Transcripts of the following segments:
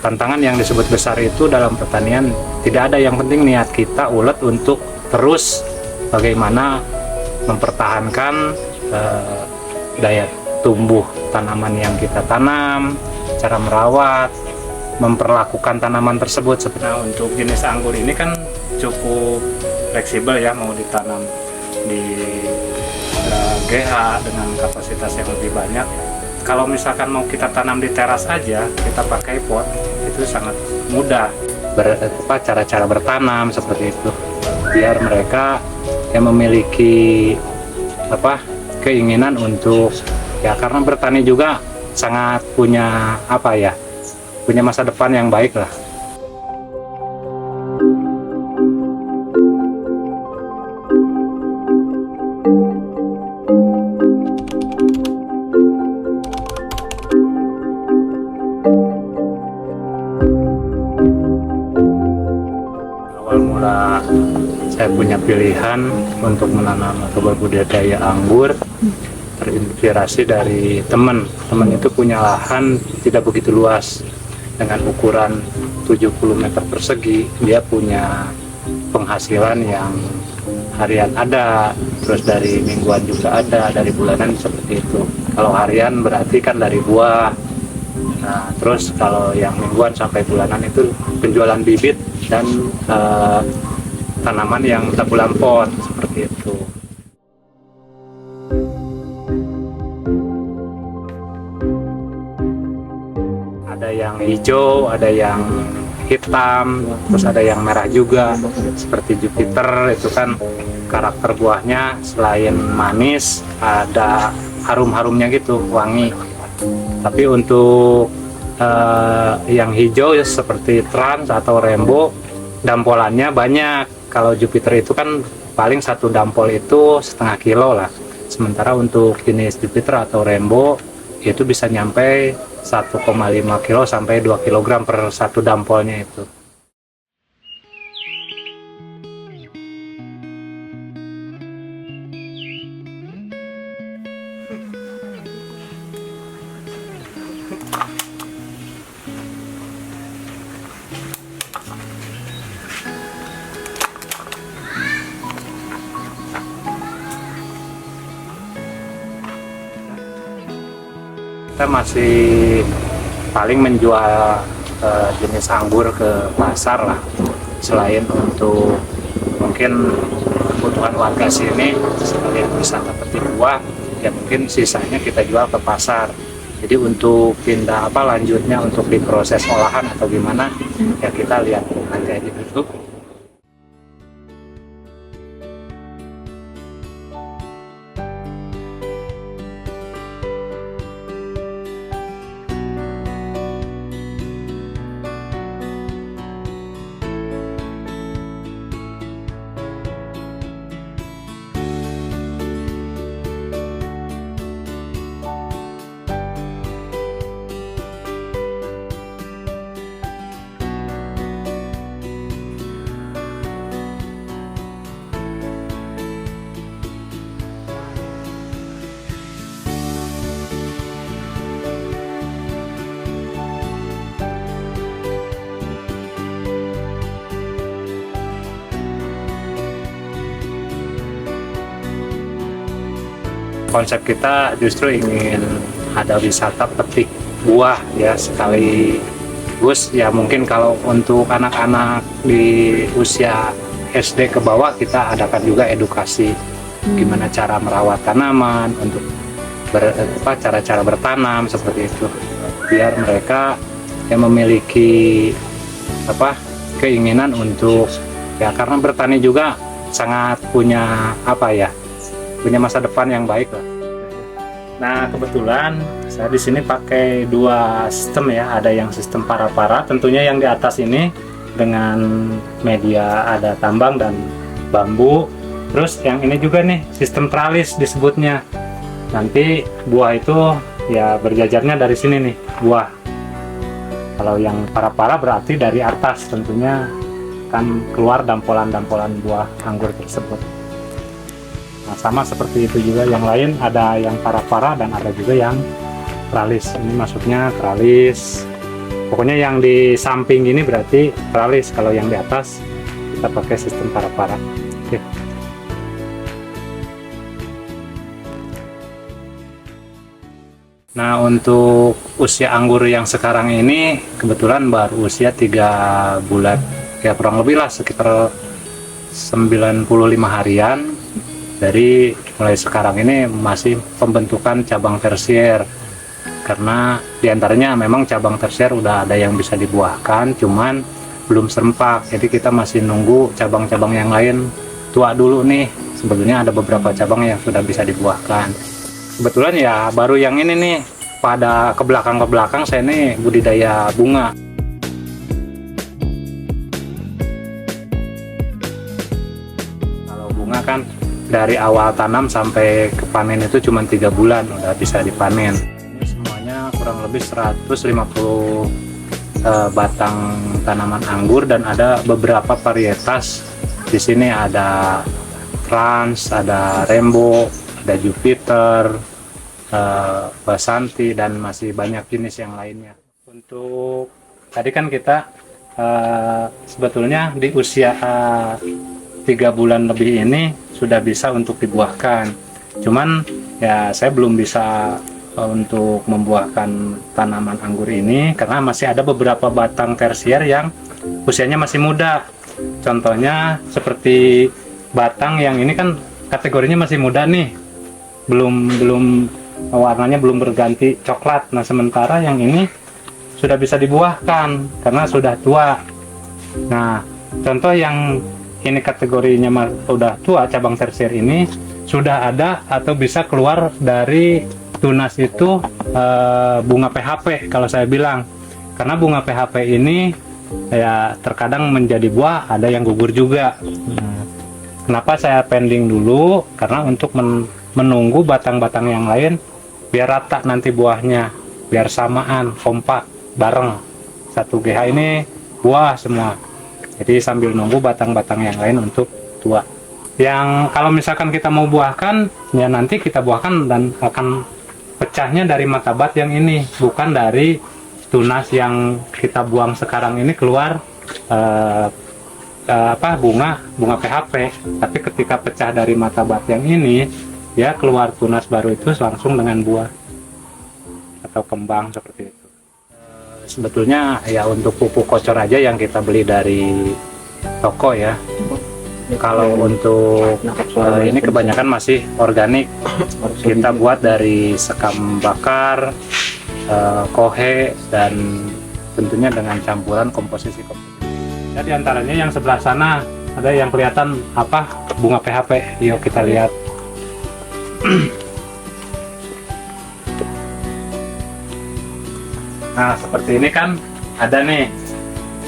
tantangan yang disebut besar itu dalam pertanian tidak ada, yang penting niat kita ulet untuk terus bagaimana mempertahankan daya tumbuh tanaman yang kita tanam, cara merawat, memperlakukan tanaman tersebut. Sebenarnya untuk jenis anggur ini kan cukup fleksibel ya, mau ditanam di GH dengan kapasitas yang lebih banyak. Kalau misalkan mau kita tanam di teras aja, kita pakai pot, itu sangat mudah. Cara-cara bertanam seperti itu, biar mereka yang memiliki keinginan untuk karena bertani juga sangat punya punya masa depan yang baik lah. Awal mula saya punya pilihan untuk menanam atau berbudidaya anggur terinspirasi dari teman itu punya lahan tidak begitu luas dengan ukuran 70 meter persegi. Dia punya penghasilan yang harian ada, terus dari mingguan juga ada, dari bulanan seperti itu. Kalau harian berarti kan dari buah. Nah, terus kalau yang mingguan sampai bulanan itu penjualan bibit dan tanaman yang bulan pot seperti itu. Ada yang hijau, ada yang hitam, terus ada yang merah juga. Seperti Jupiter itu kan karakter buahnya selain manis, ada harum-harumnya gitu, wangi. Tapi untuk yang hijau seperti Trans atau Rainbow, dampolannya banyak. Kalau Jupiter itu kan paling satu dampol itu 0,5 kilo lah. Sementara untuk jenis Jupiter atau Rainbow itu bisa nyampe 1,5 kilo sampai 2 kg per satu dampolnya itu. Kita masih paling menjual jenis anggur ke pasar lah, selain untuk mungkin kebutuhan warga sini sekalian wisata petik buah, ya mungkin sisanya kita jual ke pasar. Jadi untuk pindah lanjutnya untuk diproses olahan atau gimana, ya kita lihat nanti aja dulu. Konsep kita justru ingin ada wisata petik buah ya sekaligus ya, mungkin kalau untuk anak-anak di usia SD ke bawah kita adakan juga edukasi gimana cara merawat tanaman, untuk cara-cara bertanam seperti itu, biar mereka yang memiliki keinginan untuk karena bertani juga sangat punya punya masa depan yang baik lah. Nah, kebetulan saya di sini pakai dua sistem ya, ada yang sistem para-para, tentunya yang di atas ini dengan media ada tambang dan bambu. Terus yang ini juga nih sistem tralis disebutnya. Nanti buah itu ya berjajarnya dari sini nih buah. Kalau yang para-para berarti dari atas tentunya kan keluar dampolan-dampolan buah anggur tersebut. Nah, sama seperti itu juga yang lain, ada yang para-para dan ada juga yang tralis. Ini maksudnya tralis Pokoknya yang di samping ini berarti tralis, kalau yang di atas kita pakai sistem para-para. Oke. Nah, untuk usia anggur yang sekarang ini kebetulan baru usia 3 bulan, ya kurang lebih lah sekitar 95 harian. Dari mulai sekarang ini masih pembentukan cabang tersier, karena diantaranya memang cabang tersier udah ada yang bisa dibuahkan, cuman belum serempak. Jadi kita masih nunggu cabang-cabang yang lain tua dulu nih. Sebetulnya ada beberapa cabang yang sudah bisa dibuahkan. Kebetulan ya baru yang ini nih, pada ke belakang saya nih budidaya bunga. Kalau bunga kan dari awal tanam sampai ke panen itu cuma 3 bulan udah bisa dipanen. Ini semuanya kurang lebih 150 batang tanaman anggur, dan ada beberapa varietas. Di sini ada Trans, ada Rainbow, ada Jupiter, Basanti, dan masih banyak jenis yang lainnya. Untuk tadi kan kita sebetulnya di usia 3 bulan lebih ini sudah bisa untuk dibuahkan. Cuman ya saya belum bisa untuk membuahkan tanaman anggur ini karena masih ada beberapa batang tersier yang usianya masih muda. Contohnya seperti batang yang ini kan kategorinya masih muda nih, belum warnanya belum berganti coklat. Nah, sementara yang ini sudah bisa dibuahkan karena sudah tua. Nah, contoh yang ini kategorinya udah tua, cabang tersier ini sudah ada atau bisa keluar dari tunas itu bunga PHP kalau saya bilang. Karena bunga PHP ini ya terkadang menjadi buah, ada yang gugur juga. Nah, kenapa saya pending dulu? Karena untuk menunggu batang-batang yang lain biar rata nanti buahnya, biar samaan, kompak, bareng. 1 GH ini buah semua. Jadi sambil nunggu batang-batang yang lain untuk tua. Yang kalau misalkan kita mau buahkan, ya nanti kita buahkan dan akan pecahnya dari mata bat yang ini, bukan dari tunas yang kita buang sekarang ini keluar bunga PHP. Tapi ketika pecah dari mata bat yang ini, ya keluar tunas baru itu langsung dengan buah atau kembang seperti itu. Sebetulnya ya untuk pupuk kocor aja yang kita beli dari toko ya. Kalau untuk ini kebanyakan masih organik. Kita buat dari sekam bakar, kohe, dan tentunya dengan campuran komposisi. Ya, di antaranya yang sebelah sana ada yang kelihatan apa, bunga PHP. Yuk kita lihat. Nah, seperti ini kan ada nih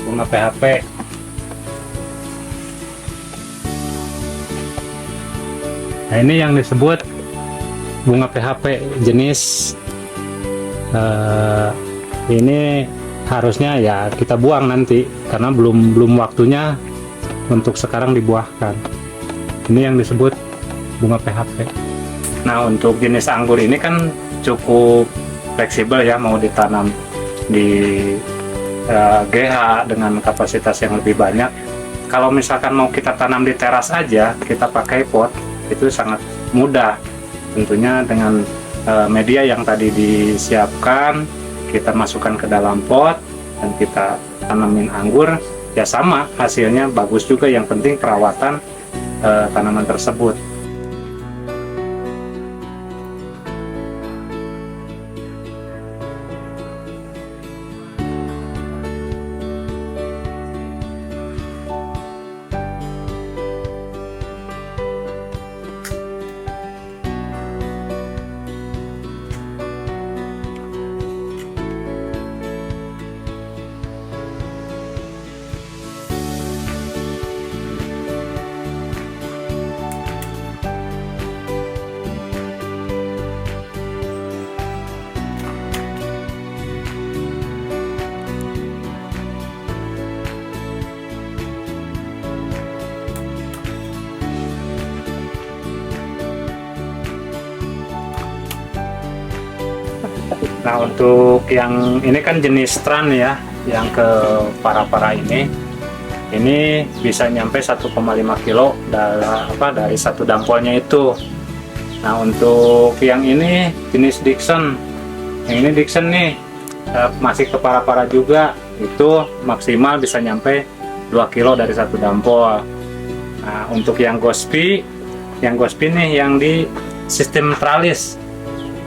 bunga PHP. Nah, ini yang disebut bunga PHP jenis ini harusnya ya kita buang nanti karena belum waktunya untuk sekarang dibuahkan. Ini yang disebut bunga PHP. Nah, untuk jenis anggur ini kan cukup fleksibel ya, mau ditanam di GH dengan kapasitas yang lebih banyak. Kalau misalkan mau kita tanam di teras aja, kita pakai pot, itu sangat mudah. Tentunya dengan media yang tadi disiapkan, kita masukkan ke dalam pot dan kita tanamin anggur, ya sama hasilnya bagus juga. Yang penting perawatan tanaman tersebut. Nah, untuk yang ini kan jenis Tran ya, yang ke para ini bisa nyampe 1,5 kilo dari satu dampolnya itu. Nah, untuk yang ini jenis Dixon, yang ini Dixon nih masih ke para juga, itu maksimal bisa nyampe 2 kilo dari satu dampol. Nah, untuk yang Gospi nih yang di sistem tralis,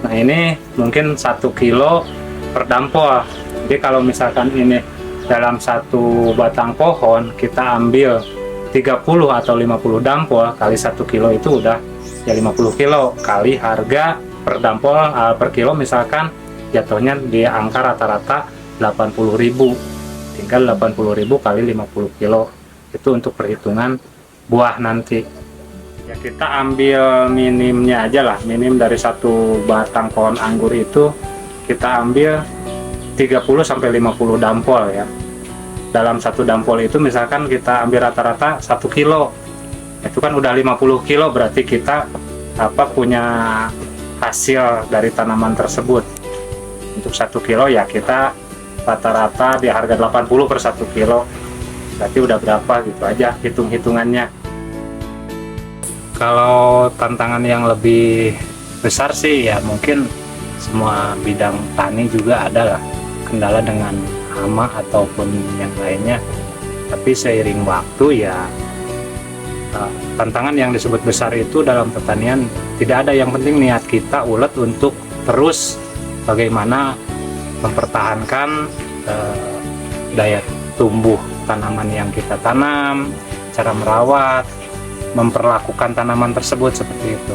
nah ini mungkin 1 kilo per dampol. Jadi kalau misalkan ini dalam satu batang pohon kita ambil 30 atau 50 dampol kali 1 kilo itu udah ya 50 kilo kali harga per dampol per kilo, misalkan jatuhnya di angka rata-rata 80.000, tinggal 80.000 kali 50 kilo itu untuk perhitungan buah nanti. Ya kita ambil minimnya aja lah, minim dari satu batang pohon anggur itu kita ambil 30-50 dampol ya. Dalam satu dampol itu misalkan kita ambil rata-rata 1 kilo, itu kan udah 50 kilo, berarti kita punya hasil dari tanaman tersebut. Untuk 1 kilo ya kita rata-rata di harga 80 per 1 kilo, berarti udah berapa gitu aja hitung-hitungannya. Kalau tantangan yang lebih besar sih ya mungkin semua bidang tani juga ada lah kendala dengan hama ataupun yang lainnya, tapi seiring waktu ya tantangan yang disebut besar itu dalam pertanian tidak ada. Yang penting niat kita ulet untuk terus bagaimana mempertahankan daya tumbuh tanaman yang kita tanam, cara merawat, memperlakukan tanaman tersebut seperti itu.